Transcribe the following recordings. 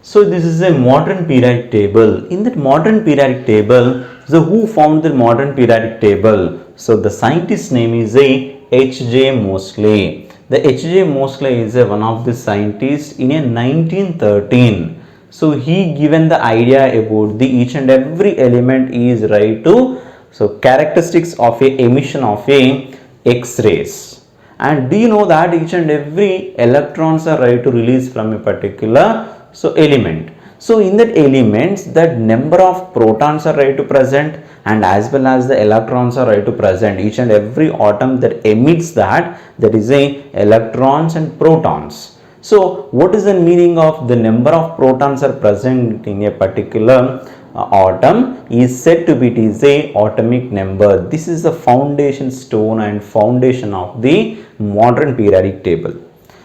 So this is a modern periodic table. In that modern periodic table, so who found the modern periodic table? So the scientist's name is a H.J. Moseley. The H.J. Moseley is one of the scientists in a 1913. So he given the idea about the each and every element is right to so characteristics of a emission of a X-rays. And do you know that each and every electrons are right to release from a particular so element. So in that elements, that number of protons are right to present and as well as the electrons are right to present. Each and every atom that emits that is a electrons and protons. So what is the meaning of the number of protons are present in a particular atom is said to be it is a atomic number. This is the foundation stone and foundation of the modern periodic table.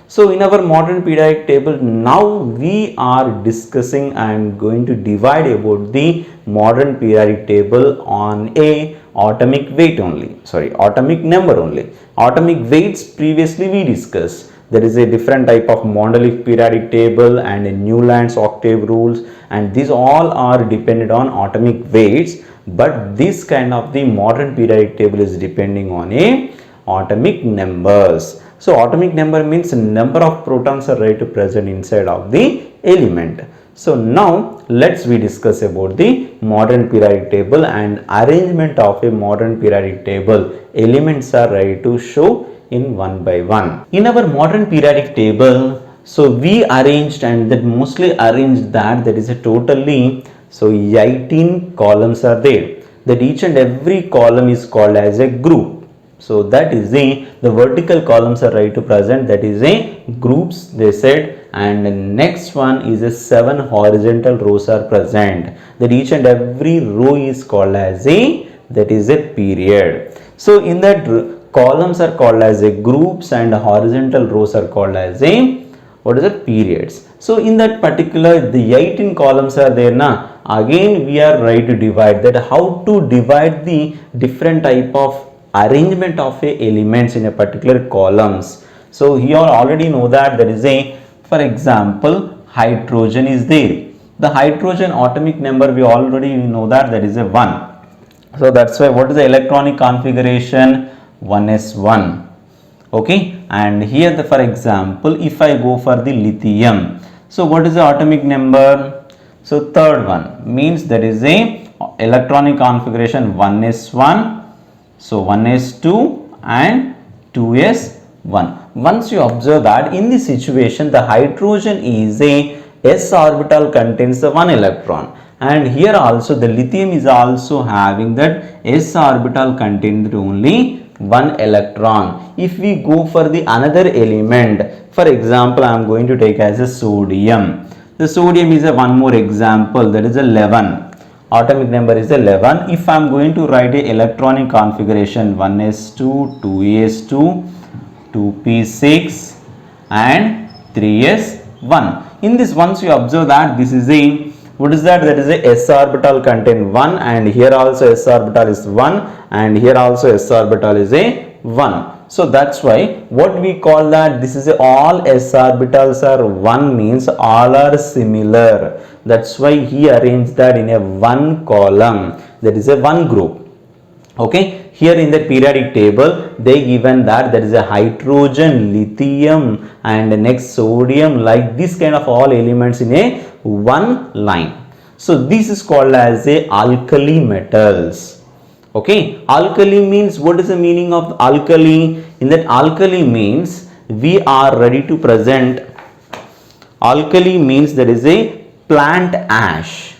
So in our modern periodic table, now we are discussing and going to divide about the modern periodic table on a atomic weight only, atomic number only. Atomic weights previously we discussed. There is a different type of Mendeleev periodic table and a Newland's octave rules, and these all are dependent on atomic weights, but this kind of the modern periodic table is depending on a atomic numbers. So atomic number means number of protons are right to present inside of the element. So now let's we discuss about the modern periodic table and arrangement of a modern periodic table. Elements are right to show in one by one. In our modern periodic table, so we arranged and that mostly arranged that is a totally so 18 columns are there. That each and every column is called as a group. So that is the vertical columns are right to present, that is a groups they said, and the next one is a 7 horizontal rows are present, that each and every row is called as a that is a period. So in that columns are called as a groups and horizontal rows are called as a what is it periods. So in that particular the 18 columns are there now, again we are right to divide that how to divide the different type of arrangement of a elements in a particular columns. So here already know that there is a, for example, hydrogen is there. The hydrogen atomic number we already know that is a 1. So that's why what is the electronic configuration? 1s1. Okay, and here the for example if I go for the lithium, so what is the atomic number? So third one means there is a electronic configuration 1s1. So 1s2 and 2s1. Once you observe that in this situation the hydrogen is a s orbital contains the 1 electron, and here also the lithium is also having that s orbital contains only 1 electron. If we go for the another element, for example I am going to take as a sodium. The sodium is a one more example, that is 11. Atomic number is 11. If I am going to write a electronic configuration 1s2, 2s2, 2p6 and 3s1. In this once you observe that this is a what is that is a s orbital contain 1, and here also s orbital is 1, and here also s orbital is a 1. So that's why what we call that this is a all s orbitals are 1 means all are similar. That's why he arranged that in a one column, that is a one group. Okay, here in the periodic table they given that there is a hydrogen, lithium and next sodium, like this kind of all elements in a one line. So this is called as a alkali metals. Okay, alkali means what is the meaning of alkali? In that alkali means we are ready to present. Alkali means there is a plant ash.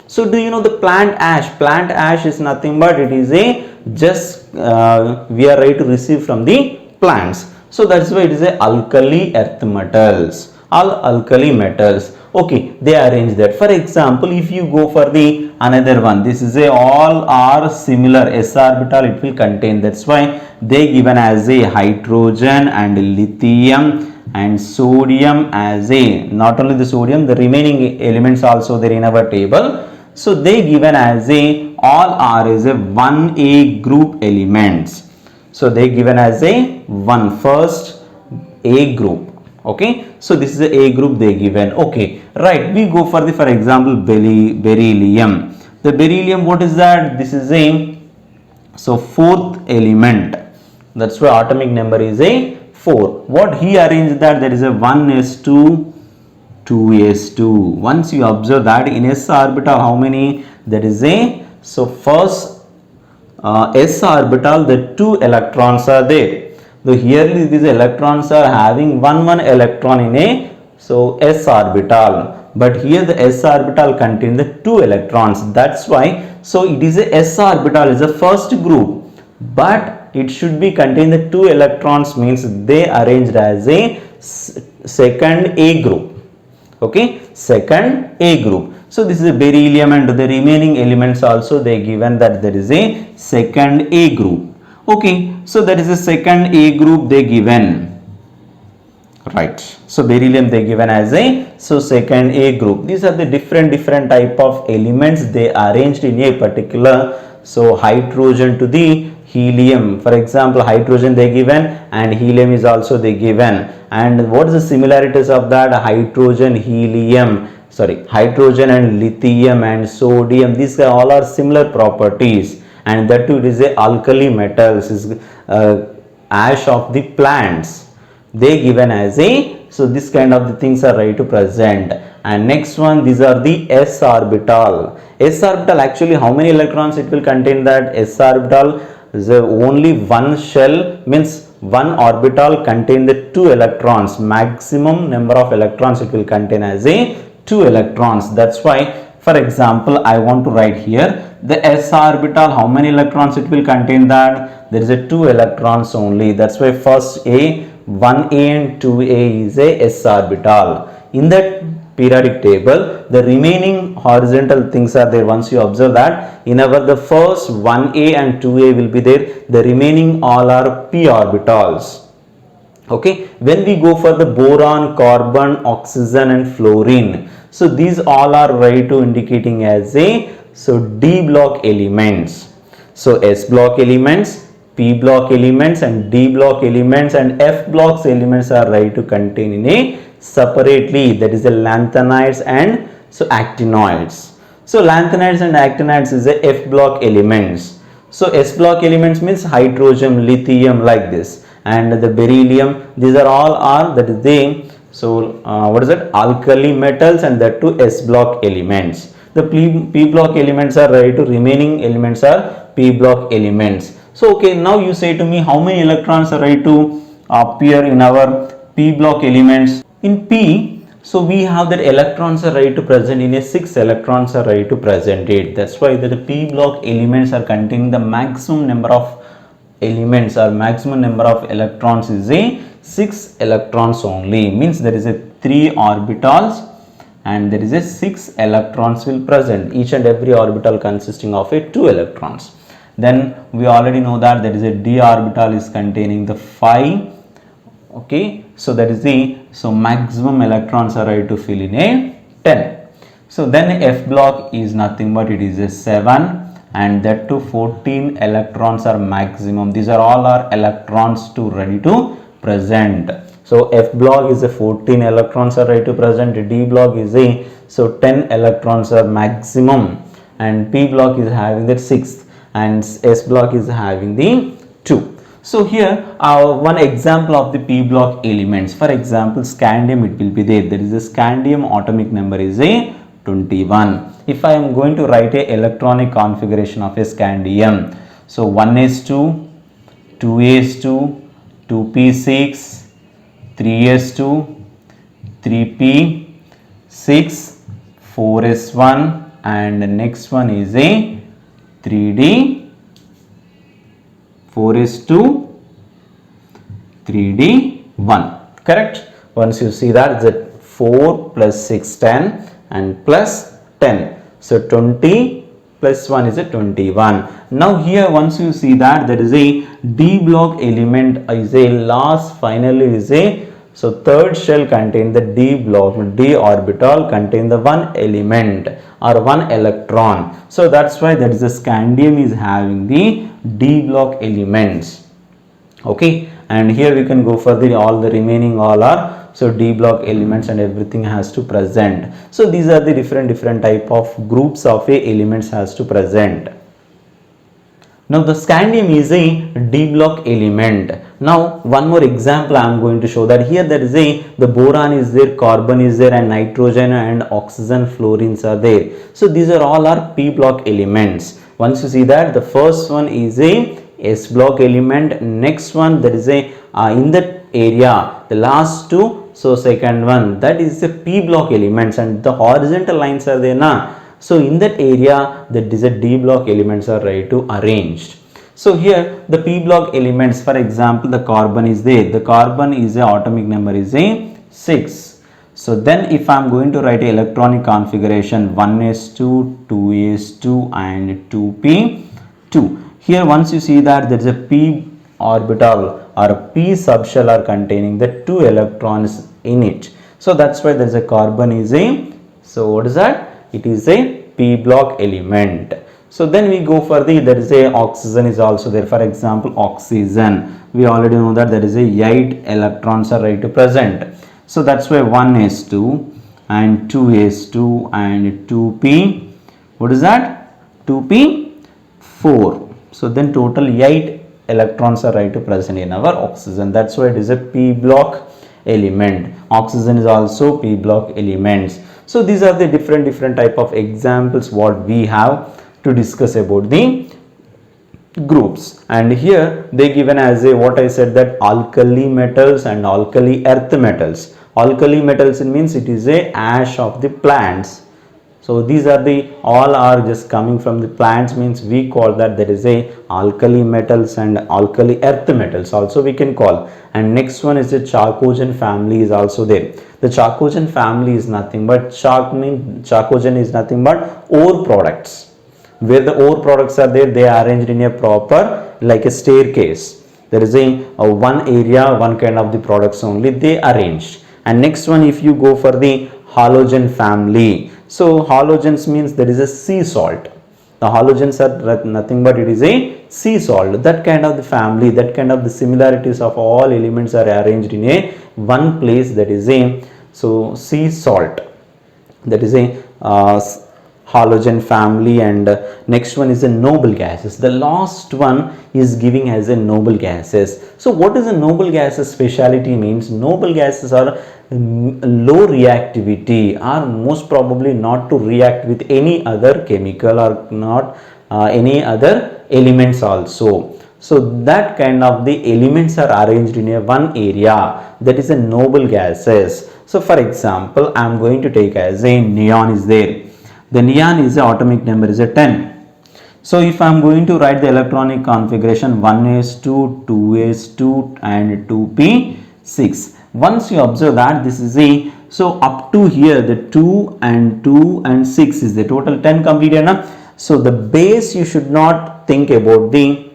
So do you know the plant ash? Plant ash is nothing but it is a just we are ready to receive from the plants. So that's why it is a alkali earth metals. All alkali metals. Okay, they arrange that. For example, if you go for the another one, this is a all are similar s orbital it will contain. That's why they given as a hydrogen and lithium and sodium as a, not only the sodium, the remaining elements also there in our table. So they given as a all are is a 1a group elements. So they given as a one first a group. Okay, so this is the A group they given. Okay, right, we go for the, for example, beryllium. The beryllium, what is that? This is a, so fourth element. That's why atomic number is a 4. What he arranged that there is a 1s2, 2s2. Once you observe that in s orbital, how many? There is a, so first s orbital, the 2 electrons are there. So here these electrons are having one electron in a, so s orbital, but here the s orbital contains the 2 electrons. That's why, so it is a s orbital is the first group, but it should be contain the 2 electrons, means they arranged as a second A group. Okay, second A group. So this is a beryllium, and the remaining elements also they given that there is a second A group. Okay, so that is a second A group they given. Right, so beryllium they given as a, so second A group. These are the different type of elements they arranged in a particular, so hydrogen to the helium. For example, hydrogen they given and helium is also they given. And what is the similarities of that? Hydrogen, helium, hydrogen and lithium and sodium, these all are similar properties, and that too it is a alkali metals, is ash of the plants they given as a, so this kind of the things are ready to present. And next one, these are the s orbital. S orbital, actually how many electrons it will contain? That s orbital is only one shell, means one orbital contain the 2 electrons. Maximum number of electrons it will contain as a 2 electrons. That's why, for example, I want to write here the s orbital, how many electrons it will contain? That there is a 2 electrons only. That's why first A, 1A and 2A is a s orbital. In that periodic table, the remaining horizontal things are there. Once you observe that in our the first 1A and 2A will be there, the remaining all are p orbitals. Okay, when we go for the boron, carbon, oxygen and fluorine, so these all are right to indicating as a, so D block elements. So S block elements, P block elements and D block elements and F blocks elements are right to contain in a separately, that is the lanthanides and so actinoids. So lanthanides and actinides is a F block elements. So S block elements means hydrogen, lithium, like this, and the beryllium, these are all are, that is the, so what is that, alkali metals, and that too S block elements. The P block elements are right to, remaining elements are P block elements. So okay, now you say to me how many electrons are right to appear in our P block elements. In P, so we have that electrons are right to present in a 6 electrons are right to present it. That's why the P block elements are containing the maximum number of elements, or maximum number of electrons is a 6 electrons only, means there is a 3 orbitals and there is a 6 electrons will present, each and every orbital consisting of a 2 electrons. Then we already know that there is a d orbital is containing the 5. Okay, so that is the, so maximum electrons are ready to fill in a 10. So then F block is nothing but it is a 7, and that to 14 electrons are maximum. These are all our electrons to ready to present. So F block is a 14 electrons are ready to present. D block is a, so 10 electrons are maximum, and P block is having that 6, and S block is having the 2. So here one example of the P block elements, for example scandium, it will be there. There is a scandium atomic number is a 21. If I am going to write a electronic configuration of a scandium, so 1s2, 2s2, 2p6, 3s2, 3p6, 4s1, and the next one is a 3d, 4s2, 3d1. Correct? Once you see that, it's 4 plus 6, 10 and plus 10. So 20 plus 1 is a 21. Now here once you see that there is a D block element is a last, finally is a, so third shell contain the D block, D orbital contain the one element or one electron. So that's why that is the scandium is having the D block elements. Okay, and here we can go for the all the remaining all are, So D block elements and everything has to present. So these are the different type of groups of a elements has to present. Now the scandium is a D block element. Now one more example I am going to show that here there is the boron is there, carbon is there, and nitrogen and oxygen fluorines are there. So these are all are P block elements. Once you see that, the first one is a S block element, next one there is a in that area, the last two, so second one, that is the P block elements, and the horizontal lines are there na. So in that area, that is a D block elements are right to arranged. So here the P block elements, for example, the carbon is there. The carbon is a atomic number is a 6. So then if I am going to write a electronic configuration 1s2, 2s2 and 2p2. Here once you see that there is a P orbital or a P subshell are containing the 2 electrons in it. So that's why there is a carbon is a, so what is that? It is a P block element. So then we go for the, there is a oxygen is also there. For example, oxygen, we already know that there is a 8 electrons are right to present. So that's why 1s2 and 2s2 and 2p, what is that? 2p4. So then total 8 electrons are right to present in our oxygen. That's why it is a P block element. Oxygen is also P block elements. So these are the different type of examples what we have to discuss about the groups. And here they given as a, what I said, that alkali metals and alkali earth metals. Alkali metals means it is a ash of the plants. So these are the, all are just coming from the plants, means we call that there is a alkali metals and alkali earth metals also we can call. And next one is the chalcogen family is also there. The chalcogen family is nothing but chalcogen is nothing but ore products. Where the ore products are there, they are arranged in a proper like a staircase. There is a one area, one kind of the products only they arranged. And next one, if you go for the halogen family. So halogens means there is a sea salt. The halogens are nothing but it is a sea salt. That kind of the family, that kind of the similarities of all elements are arranged in a one place, that is a, so sea salt, that is a halogen family. And next one is the noble gases. The last one is giving as a noble gases. So what is a noble gases speciality means? Noble gases are low reactivity, are most probably not to react with any other chemical or not any other elements also. So that kind of the elements are arranged in a one area, that is a noble gases. So for example, I am going to take as a neon is there. The neon is the atomic number is a 10. So if I am going to write the electronic configuration 1s2, 2s2 and 2p6. Once you observe that this is a, so up to here the 2 and 6 is the total 10 completed now. So the base you should not think about the,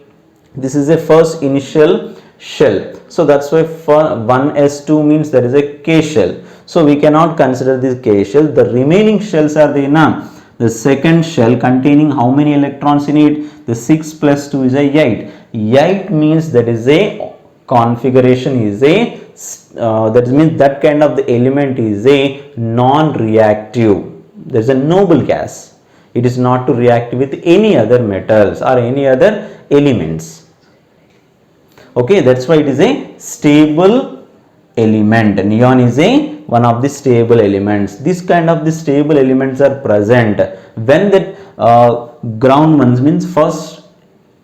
this is a first initial shell. So that's why for 1s2 means there is a K shell. So we cannot consider this K shell. The remaining shells are there now. The second shell containing how many electrons in it? The 6 plus 2 is a 8. 8 means that is a configuration is a that means that kind of the element is a non-reactive. There is a noble gas. It is not to react with any other metals or any other elements. Okay, that's why it is a stable element. Neon is a one of the stable elements. This kind of the stable elements are present when that ground ones means first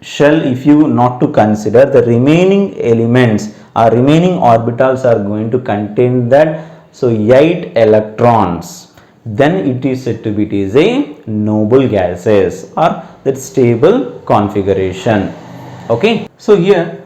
shell, if you not to consider, the remaining elements or remaining orbitals are going to contain that, so 8 electrons, then it is said to be, it is a noble gases or that stable configuration. Okay, so here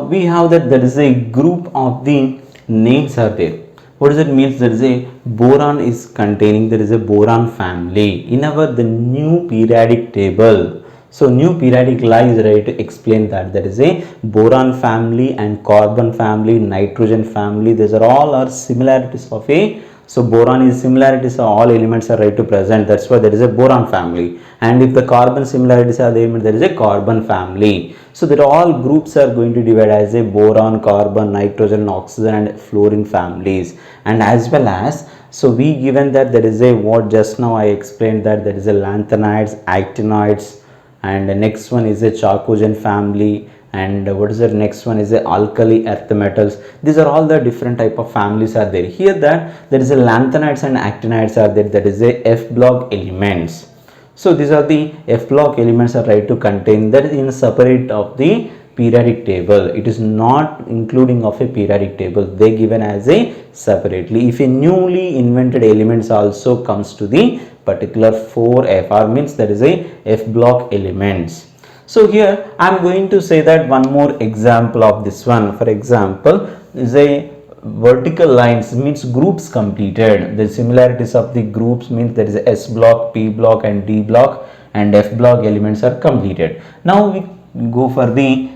we have that there is a group of the names are there. What does it mean? There is a boron is containing, there is a boron family in our the new periodic table. So new periodic law is right to explain that there is a boron family and carbon family, nitrogen family. These are all are similarities of a So boron is similarities, so all elements are right to present. That's why there is a boron family. And if the carbon similarities are there, there is a carbon family. So that all groups are going to divide as a boron, carbon, nitrogen, oxygen and fluorine families. And as well as, so we given that there is a, what just now I explained, that there is a lanthanides, actinides, and the next one is a chalcogen family, and what is the next one is a alkali earth metals. These are all the different type of families are there. Here that there is a lanthanides and actinides are there, that is a F block elements. So these are the F block elements are right to contain, that is in separate of the periodic table. It is not including of a periodic table, they given as a separately. If a newly invented elements also comes to the particular 4FR, means there is a F block elements. So here I am going to say that one more example of this one. For example, is a vertical lines means groups completed. The similarities of the groups means there is a S block, P block and D block, and F block elements are completed. Now we go for the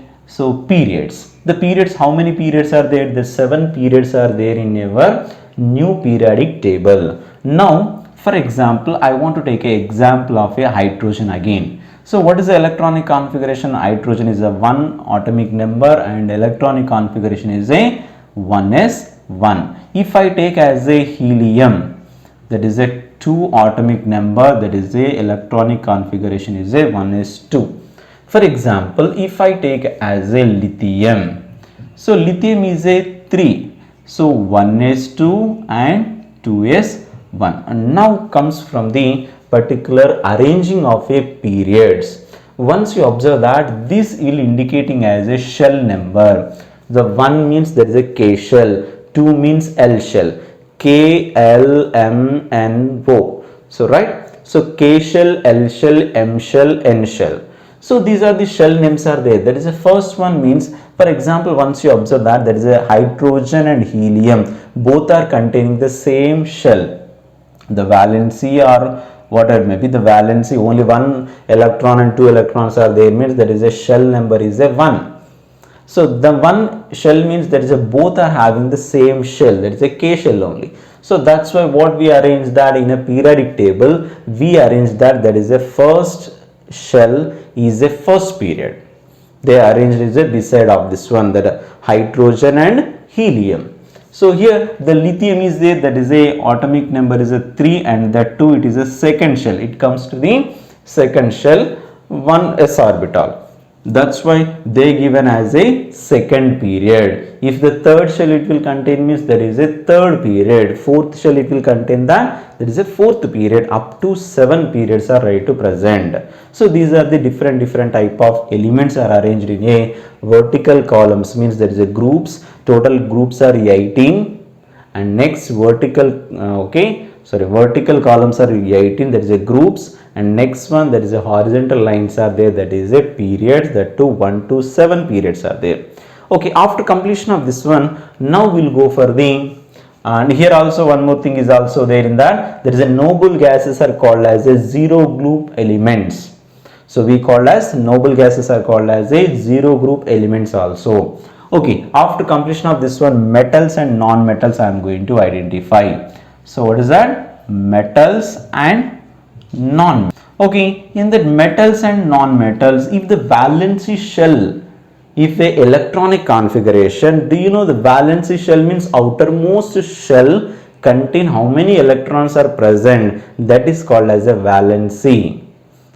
periods. The periods, how many periods are there? The 7 periods are there in our new periodic table. Now for example, I want to take an example of a hydrogen again. So what is the electronic configuration? Hydrogen is a 1 atomic number and electronic configuration is a 1s1. If I take as a helium, that is a 2 atomic number, that is a electronic configuration is a 1s2. For example, if I take as a lithium, so lithium is a 3, so 1s2 and 2s1. And now comes from the particular arranging of a periods. Once you observe that this will indicating as a shell number. The 1 means there is a K shell, 2 means L shell, K, L, M, N, O. So right, so K shell, L shell, M shell, N shell. So these are the shell names are there. That is the first one means, for example, once you observe that there is a hydrogen and helium, both are containing the same shell. The valency or whatever may be the valency, only 1 electron and 2 electrons are there, means there is a shell number is a 1. So the 1 shell means there is a both are having the same shell, that is a K shell only. So that's why what we arrange that in a periodic table, we arrange that there is a first shell is a first period. They arranged is a beside of this one, that hydrogen and helium. So here the lithium is there, that is a atomic number is a 3 and that 2 it is a second shell. It comes to the second shell, 1 s orbital. That's why they given as a second period. If the third shell it will contain means there is a third period. Fourth shell it will contain that there is a fourth period. Up to 7 periods are right to present. So these are the different type of elements are arranged in a vertical columns, means there is a groups. Total groups are 18 and next vertical vertical columns are 18, there is a groups, and next one there is a horizontal lines are there, that is a periods, that to 1 to 7 periods are there. Okay, after completion of this one, now we'll go for the and here also one more thing is also there in that there is a noble gases are called as a zero group elements. So we call as noble gases are called as a zero group elements also. Okay, after completion of this one, metals and non-metals I am going to identify. So what is that? Metals and non. Okay, in the metals and non-metals, if the valency shell, if the electronic configuration, do you know the valency shell means outermost shell contain how many electrons are present? That is called as a valency.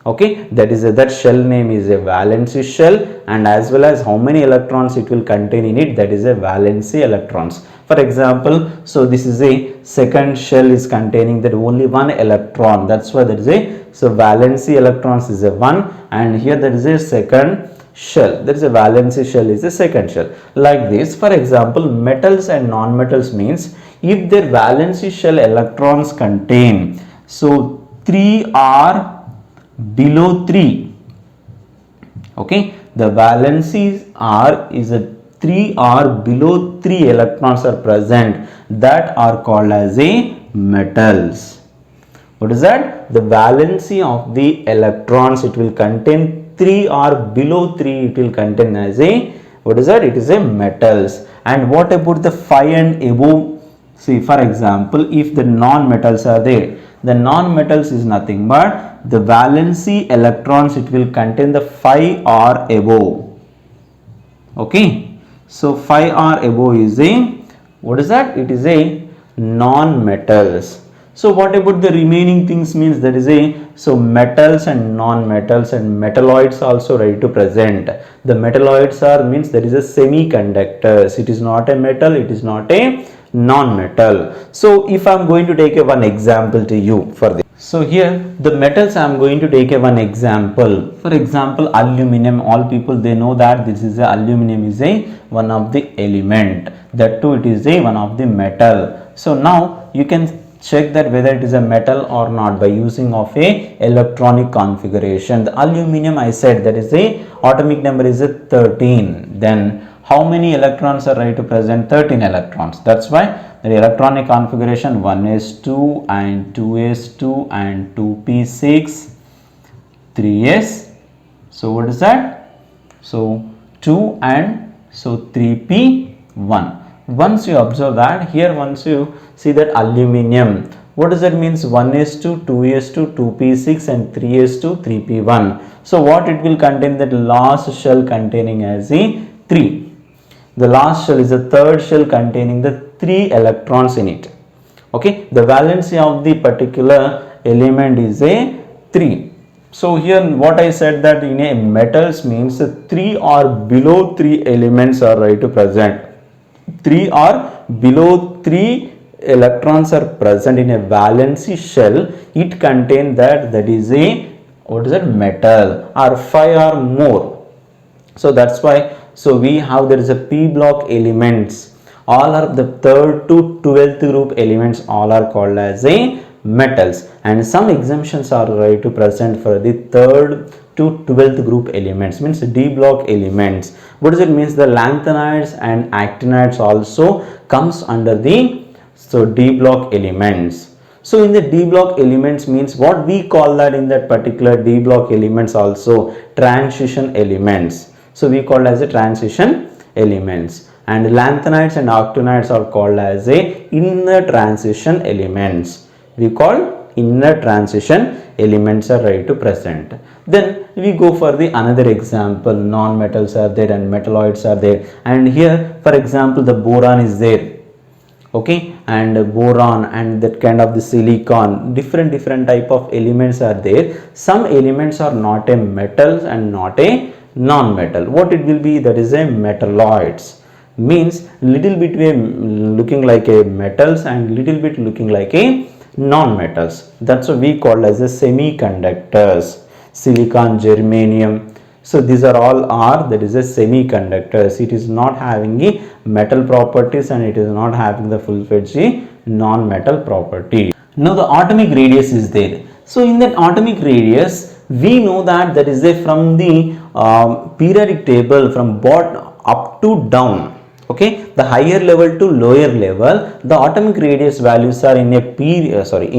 Okay, that is that shell name is a valency shell, and as well as how many electrons it will contain in it, that is a valency electrons. For example, so this is a second shell is containing that only 1 electron, that's why there is a, so valency electrons is a 1, and here there is a second shell, there is a valency shell is a second shell. Like this, for example, metals and non-metals means if their valency shell electrons contain, so 3 are below 3, okay, the valencies are is a 3 or below 3 electrons are present, that are called as a metals. What is that? The valency of the electrons, it will contain 3 or below 3, it will contain as a, what is that? It is a metals. And what about the 5 and above See, for example, if the non-metals are there, the non-metals is nothing but the valency electrons, it will contain the 5 or above. Okay, so 5 or above is a, what is that? It is a non-metals. So what about the remaining things means, that is a, so metals and non-metals and metalloids also ready to present. The metalloids are means that is a semiconductors. It is not a metal, it is not a non-metal. So if I am going to take a one example to you for this. So here the metals I am going to take a one example. For example, aluminum. All people they know that this is a aluminum is a one of the element. That too it is a one of the metal. So now you can check that whether it is a metal or not by using of a electronic configuration. The aluminum I said that is a atomic number is a 13. Then how many electrons are ready to present? 13 electrons. That's why the electronic configuration 1s2 and 2s2 and 2p6 3s. So what is that? So 2 and so 3p1. Once you observe that here, once you see that aluminum, what does that means? 1s2, 2s2, 2p6 and 3s2, 3p1. So what it will contain? That last shell containing as a 3. The last shell is the third shell containing the 3 electrons in it. Okay, the valency of the particular element is a 3. So here what I said that in a metals means 3 or below 3 elements are right to present. 3 or below 3 electrons are present in a valency shell. It contains that is a, what is that, metal, or 5 or more. So that's why, so we have there is a p block elements. All are the 3rd to 12th group elements, all are called as a metals, and some exemptions are right to present for the 3rd to 12th group elements, means D block elements. What does it means? The lanthanides and actinides also comes under the D block elements. So in the D block elements means what we call that in that particular D block elements also transition elements. So we call as a transition elements, and lanthanides and actinides are called as a inner transition elements. We call inner transition elements are right to present. Then we go for the another example. Non-metals are there and metalloids are there, and here for example the boron is there. Okay, and boron and that kind of the silicon, different type of elements are there. Some elements are not a metals and not a non-metal. What it will be? That is a metalloids, means little bit looking like a metals and little bit looking like a non-metals. That's what we call as a semiconductors. Silicon, germanium, so these are all that is a semiconductors. It is not having a metal properties and it is not having the full-fledged non-metal property. Now the atomic radius is there. So in that atomic radius we know that that is a from the periodic table from bottom up to down. Okay, the higher level to lower level, the atomic radius values are in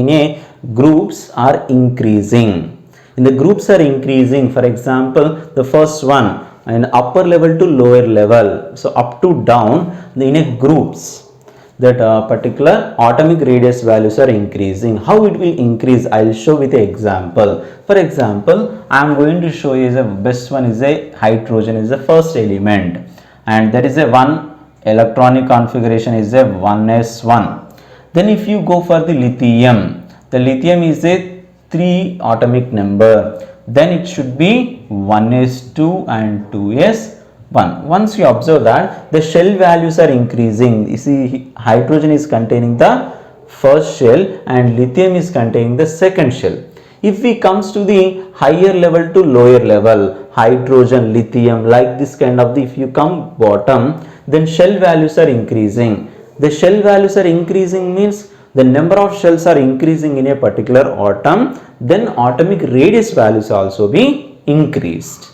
a groups are increasing. In the groups are increasing, for example, the first one in upper level to lower level, so up to down, in a groups, that particular atomic radius values are increasing. How it will increase? I will show with an example. For example, I am going to show you the best one is a hydrogen is the first element, and that is a one electronic configuration is a 1s1. Then if you go for the lithium is a 3 atomic number, then it should be 1s2 and 2s1. Once you observe that the shell values are increasing, you see hydrogen is containing the first shell and lithium is containing the second shell. If we comes to the higher level to lower level, hydrogen, lithium, like this kind of if you come bottom, then shell values are increasing. The shell values are increasing means the number of shells are increasing in a particular atom, then atomic radius values also be increased.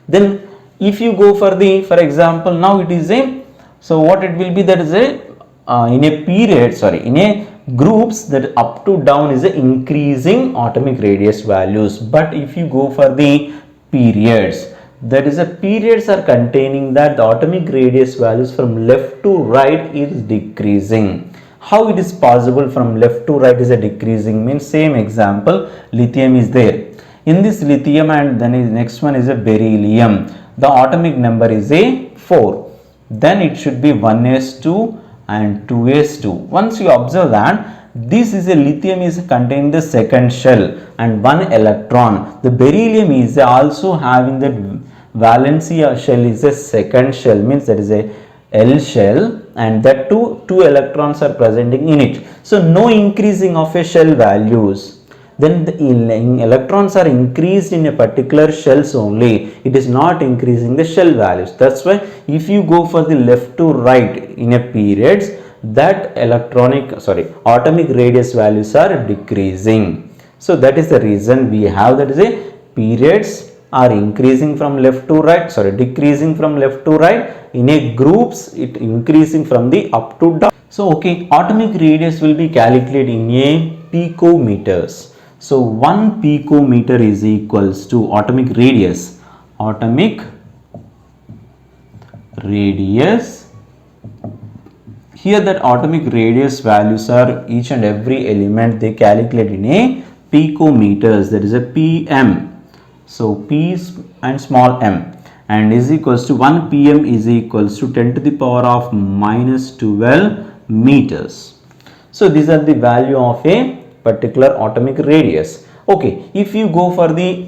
Then if you go for the, for example, now it is a, so what it will be, that is a in a period, in a groups, that up to down is a increasing atomic radius values. But if you go for the periods, that is a periods are containing that the atomic radius values from left to right is decreasing. how it is possible from left to right is a decreasing, means same example, lithium is there. In this lithium and then is next one is a beryllium, the atomic number is a 4, then it should be 1s2 and 2s2. Once you observe that this is a lithium is containing the second shell and one electron, the beryllium is also having the valency shell is a second shell, means that is a L shell, and that two electrons are presenting in it. So no increasing of a shell values. Then the electrons are increased in a particular shells only, it is not increasing the shell values. That's why if you go for the left to right in a periods, that atomic radius values are decreasing. So that is the reason we have, that is a periods are increasing from left to right, decreasing from left to right. In a groups it increasing from the up to down. So okay, atomic radius will be calculated in a picometers. So 1 picometer is equals to atomic radius. Here that atomic radius values are each and every element they calculate in a picometers, that is a pm. So p and small m, and is equals to 1 pm is equals to 10 to the power of minus 12 meters. So these are the value of a particular atomic radius. Okay, if you go for the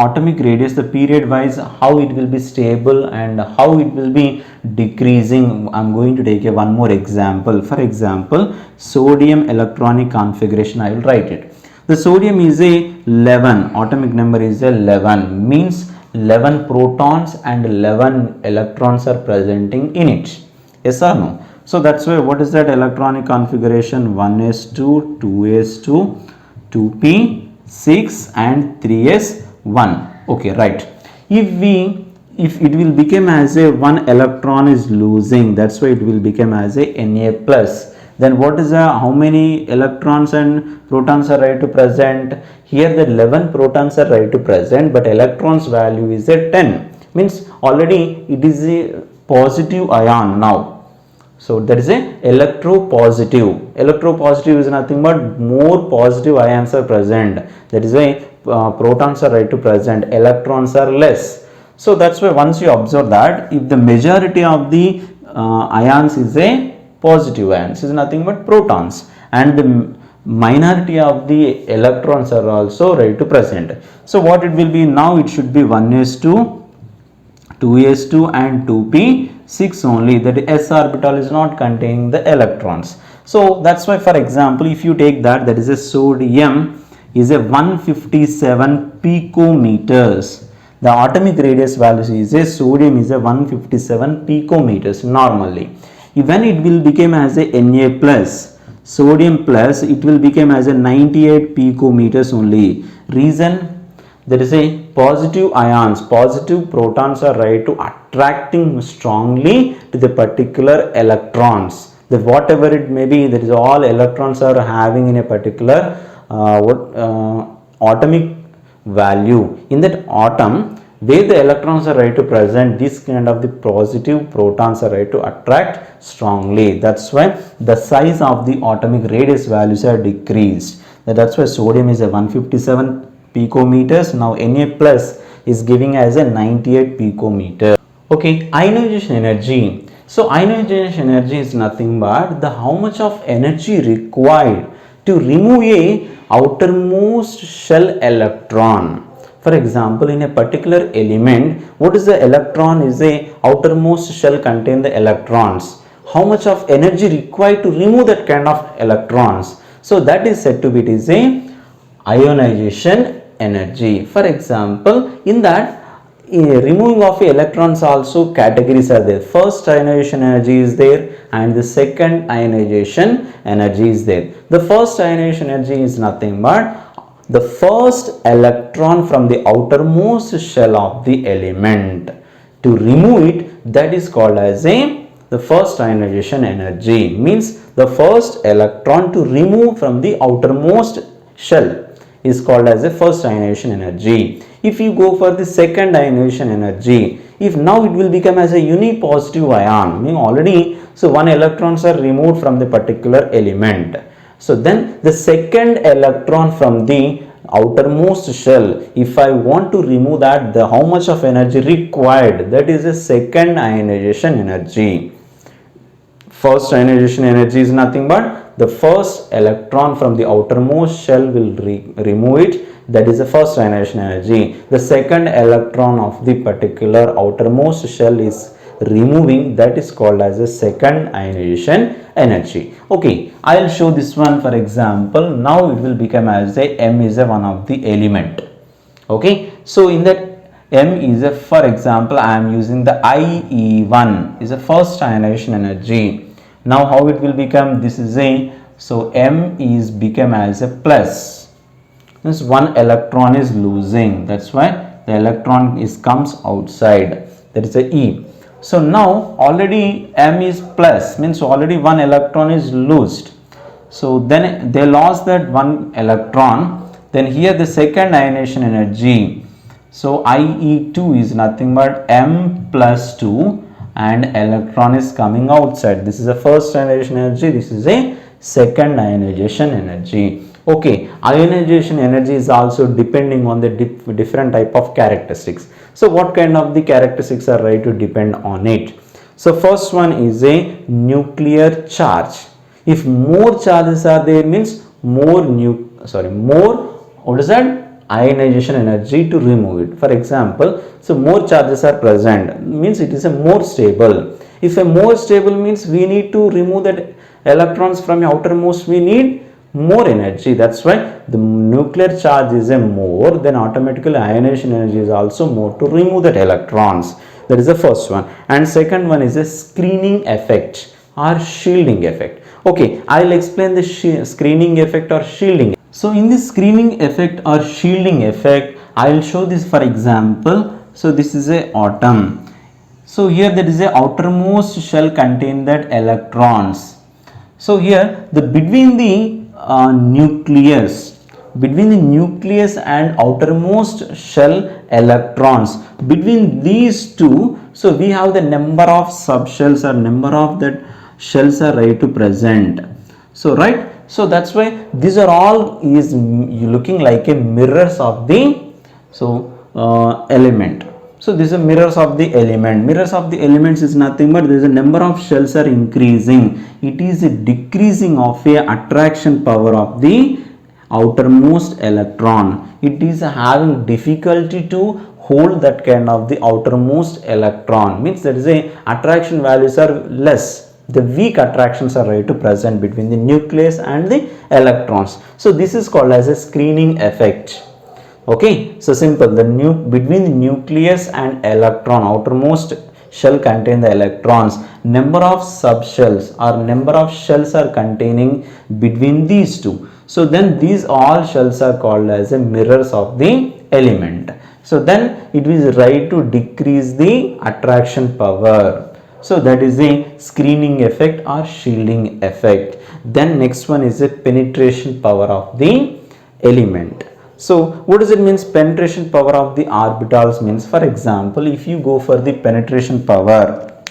atomic radius, the period wise how it will be stable and how it will be decreasing, I am going to take one more example. For example, sodium electronic configuration, I will write it. The sodium is a 11, atomic number is a 11, means 11 protons and 11 electrons are presenting in it. Yes or no? So that's why what is that electronic configuration? 1s2, 2s2, 2p, 6 and 3s1. Okay, right. If it will become as a one electron is losing, that's why it will become as a Na plus. Then what is how many electrons and protons are right to present? Here the 11 protons are right to present, but electrons value is a 10, means already it is a positive ion now. So that is a electropositive. Electropositive is nothing but more positive ions are present. That is why protons are right to present, electrons are less. So that's why once you observe that if the majority of the ions is a positive ions, is nothing but protons, and the minority of the electrons are also right to present. So what it will be now, it should be 1s2, 2s2 and 2p, 6 only, that s orbital is not containing the electrons. So that's why, for example, if you take that is a sodium is a 157 picometers. The atomic radius value is a sodium is a 157 picometers normally. When it will become as a Na plus, sodium plus, it will become as a 98 picometers only. Reason, there is a positive ions, positive protons are right to attracting strongly to the particular electrons. That whatever it may be, that is all electrons are having in a particular atomic value. In that atom, where the electrons are right to present, this kind of the positive protons are right to attract strongly. That's why the size of the atomic radius values are decreased. That's why sodium is a 157 picometers. Now Na plus is giving as a 98 picometer. Okay, ionization energy. So ionization energy is nothing but the how much of energy required to remove a outermost shell electron. For example, in a particular element, what is the electron is a outermost shell contain the electrons. How much of energy required to remove that kind of electrons? So that is said to be, it is a ionization energy. For example, in that removing of electrons also categories are there. First ionization energy is there and the second ionization energy is there. The first ionization energy is nothing but the first electron from the outermost shell of the element. To remove it, that is called as the first ionization energy, means the first electron to remove from the outermost shell is called as a first ionization energy. If you go for the second ionization energy, if now it will become as a unipositive ion, meaning already So one electrons are removed from the particular element. So then the second electron from the outermost shell, if I want to remove that, the how much of energy required, that is a second ionization energy. First ionization energy is nothing but the first electron from the outermost shell will remove it, that is the first ionization energy. The second electron of the particular outermost shell is removing, that is called as a second ionization energy. Okay, I will show this one for example. Now it will become as a M is a one of the element. Okay, so in that M is a, for example, I am using the IE1 is a first ionization energy. Now how it will become, this is a, so M is become as a plus, means one electron is losing, that's why the electron is comes outside, that is a E. So now already M is plus, means already one electron is lost. So then they lost that one electron. Then here the second ionization energy, so IE2 is nothing but M plus 2 and electron is coming outside. This is a first ionization energy, this is a second ionization energy. Okay, ionization energy is also depending on the different type of characteristics. So what kind of the characteristics are right to depend on it? So first one is a nuclear charge. If more charges are there, means more what is that, ionization energy to remove it. For example, so more charges are present, means it is a more stable. If a more stable means we need to remove that electrons from outermost, we need more energy. That's why the nuclear charge is a more, then automatically ionization energy is also more to remove that electrons. That is the first one. And second one is a screening effect or shielding effect. Okay, I will explain the screening effect or shielding. So in this screening effect or shielding effect, I will show this for example. So this is a atom. So here there is a outermost shell contain that electrons. So here the between the nucleus and outermost shell electrons, between these two, so we have the number of subshells or number of that shells are right to present. So right, so that's why these are all is looking like a mirrors of the element. So these are mirrors of the element. Mirrors of the elements is nothing but there is a number of shells are increasing. It is a decreasing of a attraction power of the outermost electron. It is having difficulty to hold that kind of the outermost electron. Means there is a attraction values are less. The weak attractions are right to present between the nucleus and the electrons. So this is called as a screening effect. Okay, so simple, between the nucleus and electron, outermost shell contain the electrons, number of subshells or number of shells are containing between these two. So then these all shells are called as a mirrors of the element. So then it is right to decrease the attraction power. So that is a screening effect or shielding effect. Then next one is a penetration power of the element. So what does it means? Penetration power of the orbitals means, for example, if you go for the penetration power,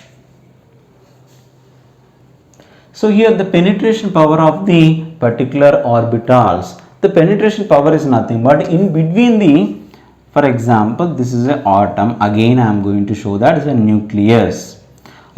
so here the penetration power of the particular orbitals, the penetration power is nothing but in between the, for example, this is an atom, again I am going to show that is a nucleus.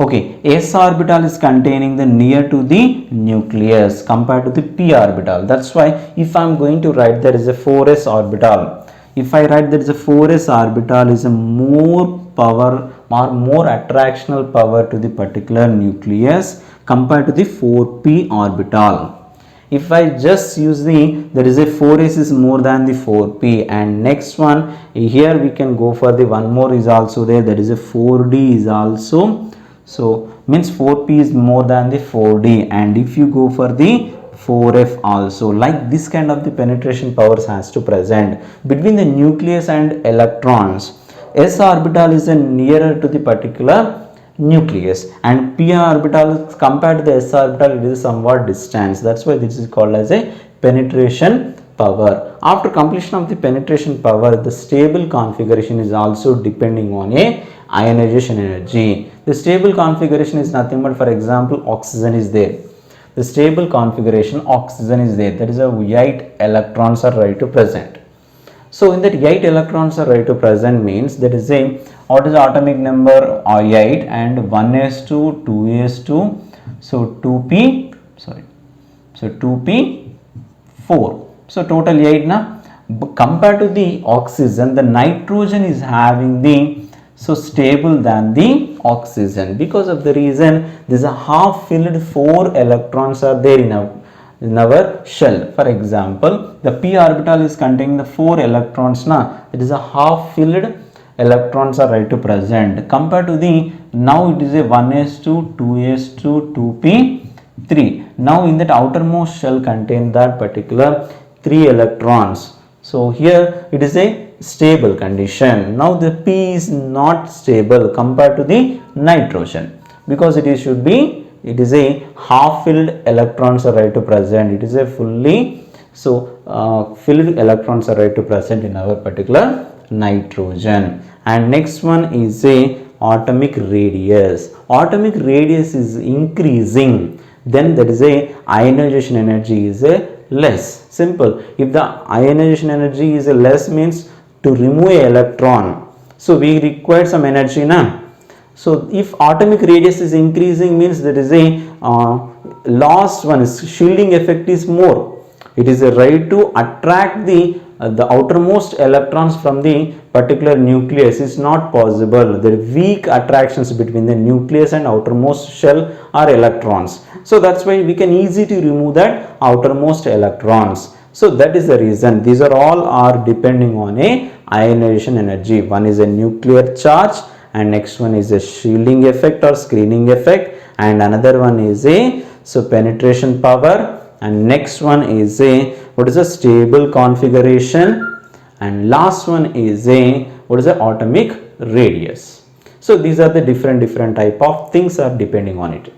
Okay, s orbital is containing the near to the nucleus compared to the p orbital. That's why if I am going to write there is a 4s orbital. If I write there is a 4s orbital is a more power or more attractional power to the particular nucleus compared to the 4p orbital. If I just use there is a 4s is more than the 4p, and next one here we can go for the one more is also there, that is a 4d is also. So means 4p is more than the 4d, and if you go for the 4f also, like this kind of the penetration powers has to present between the nucleus and electrons. S orbital is a nearer to the particular nucleus, and p orbital compared to the s orbital it is somewhat distance. That's why this is called as a penetration power. After completion of the penetration power, the stable configuration is also depending on a ionization energy. The stable configuration is nothing but, for example, oxygen is there. The stable configuration, oxygen is there. That is a 8 electrons are ready to present. So in that 8 electrons are ready to present means that is a, what is the atomic number? 8 and 1s2, 2s2, so 2p, sorry, so 2p4. So total 8 na. Compared to the oxygen, the nitrogen is having the so stable than the oxygen, because of the reason this is a half filled 4 electrons are there in our shell. For example, the p orbital is containing the 4 electrons na, it is a half filled electrons are ready to present. Compared to the, now it is a 1s2, 2s2, 2p3. Now in that outermost shell contain that particular 3 electrons. So here it is a stable condition. Now the P is not stable compared to the nitrogen, because it is should be, it is a half filled electrons are ready to present. It is a fully filled electrons are ready to present in our particular nitrogen. And next one is a atomic radius. Atomic radius is increasing, then that is a ionization energy is a less. Simple. If the ionization energy is a less means to remove an electron, so we require some energy na. So if atomic radius is increasing means that is a last one is shielding effect is more. It is a right to attract the outermost electrons from the particular nucleus is not possible. There are weak attractions between the nucleus and outermost shell are electrons. So that's why we can easy to remove that outermost electrons. So that is the reason. These are all are depending on a ionization energy. One is a nuclear charge and next one is a shielding effect or screening effect, and another one is a penetration power, and next one is a what is a stable configuration, and last one is a what is a atomic radius. So these are the different type of things are depending on it.